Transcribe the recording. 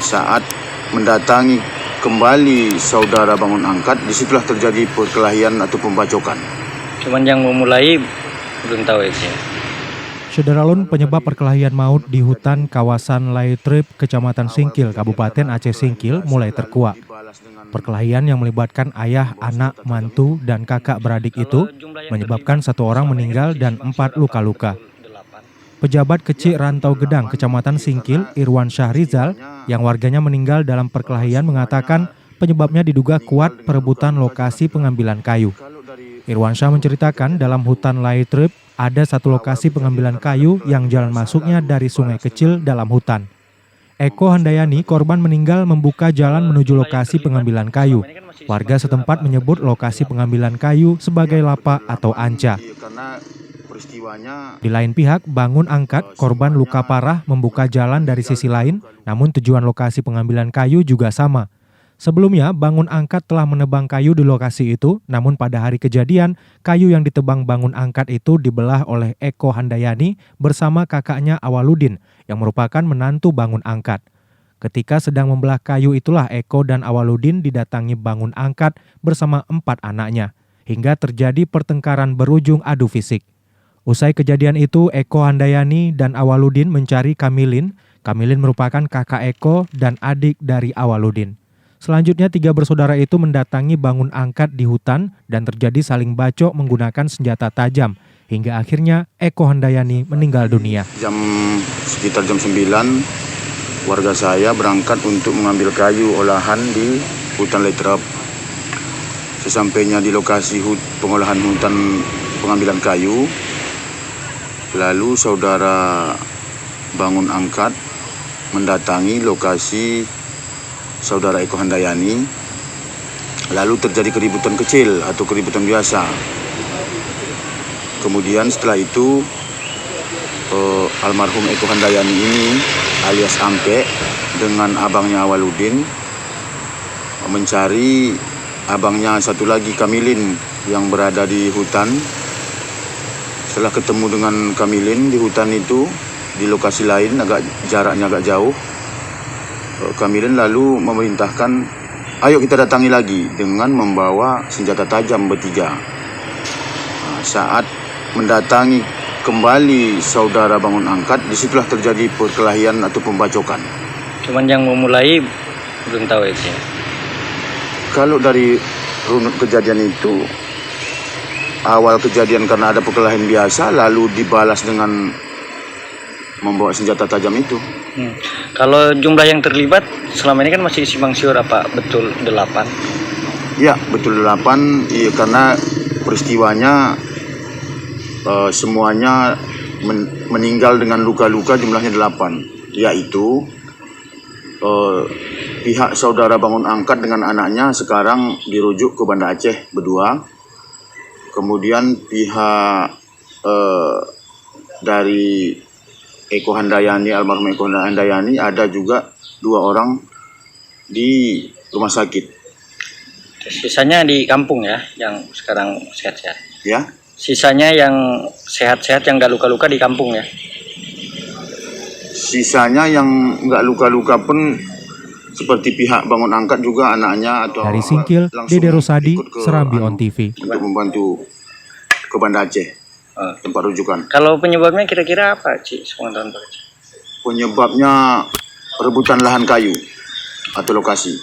Saat mendatangi kembali saudara bangun angkat, disitulah terjadi perkelahian atau pembacokan. Cuman yang memulai belum tahu itu ya. Syederalun, penyebab perkelahian maut di hutan kawasan Laitrip, Kecamatan Singkil, Kabupaten Aceh Singkil mulai terkuak. Perkelahian yang melibatkan ayah, anak, mantu, dan kakak beradik itu menyebabkan 1 orang meninggal dan 4 luka-luka. Pejabat Kecik Rantau Gedang, Kecamatan Singkil, Irwan Syahrizal, yang warganya meninggal dalam perkelahian mengatakan penyebabnya diduga kuat perebutan lokasi pengambilan kayu. Irwan Syah menceritakan dalam hutan Laitrip ada 1 lokasi pengambilan kayu yang jalan masuknya dari sungai kecil dalam hutan. Eko Handayani, korban meninggal membuka jalan menuju lokasi pengambilan kayu. Warga setempat menyebut lokasi pengambilan kayu sebagai lapak atau anca. Di lain pihak, bangun angkat korban luka parah membuka jalan dari sisi lain, namun tujuan lokasi pengambilan kayu juga sama. Sebelumnya, bangun angkat telah menebang kayu di lokasi itu, namun pada hari kejadian, kayu yang ditebang bangun angkat itu dibelah oleh Eko Handayani bersama kakaknya Awaludin, yang merupakan menantu bangun angkat. Ketika sedang membelah kayu itulah Eko dan Awaludin didatangi bangun angkat bersama 4 anaknya, hingga terjadi pertengkaran berujung adu fisik. Usai kejadian itu, Eko Handayani dan Awaludin mencari Kamilin. Kamilin merupakan kakak Eko dan adik dari Awaludin. Selanjutnya 3 bersaudara itu mendatangi bangun angkat di hutan dan terjadi saling bacok menggunakan senjata tajam hingga akhirnya Eko Handayani meninggal dunia. Sekitar jam 9 warga saya berangkat untuk mengambil kayu olahan di hutan Laitrip. Sesampainya di lokasi pengolahan hutan pengambilan kayu, lalu saudara bangun angkat mendatangi lokasi saudara Eko Handayani, lalu terjadi keributan kecil atau keributan biasa. Kemudian setelah itu almarhum Eko Handayani ini alias Ampe dengan abangnya Awaludin mencari abangnya satu lagi Kamilin yang berada di hutan. Setelah ketemu dengan Kamilin di hutan itu, di lokasi lain jaraknya agak jauh, Kamilin lalu memerintahkan, ayo kita datangi lagi dengan membawa senjata tajam bertiga. Saat mendatangi kembali saudara bangun angkat, disitulah terjadi perkelahian atau pembacokan. Cuman yang memulai belum tahu itu ya. Kalau dari runut kejadian itu, awal kejadian karena ada perkelahian biasa, lalu dibalas dengan membawa senjata tajam itu. Kalau jumlah yang terlibat selama ini kan masih simpang siur, apa betul 8? Ya, betul 8. Iya, karena peristiwanya semuanya meninggal dengan luka-luka, jumlahnya 8. Yaitu pihak saudara bangun angkat dengan anaknya sekarang dirujuk ke Banda Aceh berdua. Kemudian pihak dari Eko Handayani, almarhum Eko Handayani, ada juga 2 orang di rumah sakit. Sisanya di kampung ya, yang sekarang sehat-sehat. Ya. Sisanya yang sehat-sehat, yang nggak luka-luka di kampung ya. Sisanya yang nggak luka-luka pun seperti pihak bangun angkat juga anaknya atau dari Singkil, Dede Rosadi, Serambi On TV. Untuk membantu ke Banda Aceh, tempat rujukan. Kalau penyebabnya kira-kira apa, Ci? Penyebabnya rebutan lahan kayu atau lokasi.